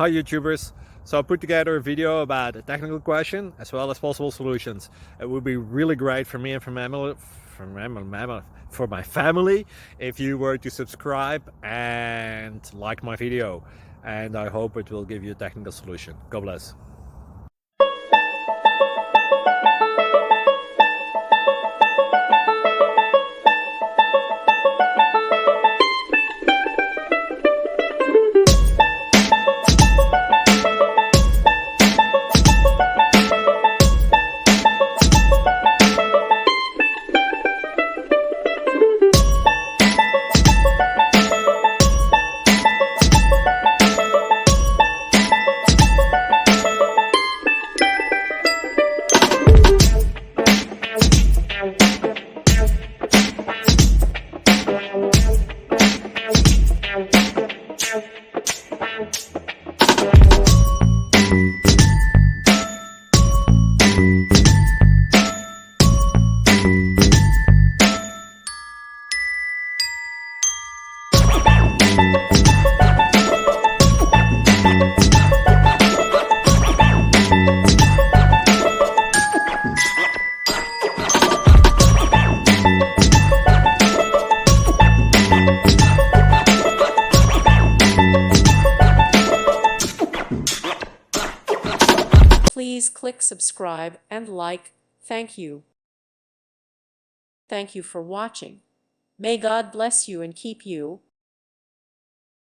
Hi YouTubers. So I put together a video about a technical question as well as possible solutions. It would be really great for me and for my family if you were to subscribe and like my video, and I hope it will give you a technical solution. God bless. Please click subscribe and like. Thank you. Thank you for watching. May God bless you and keep you.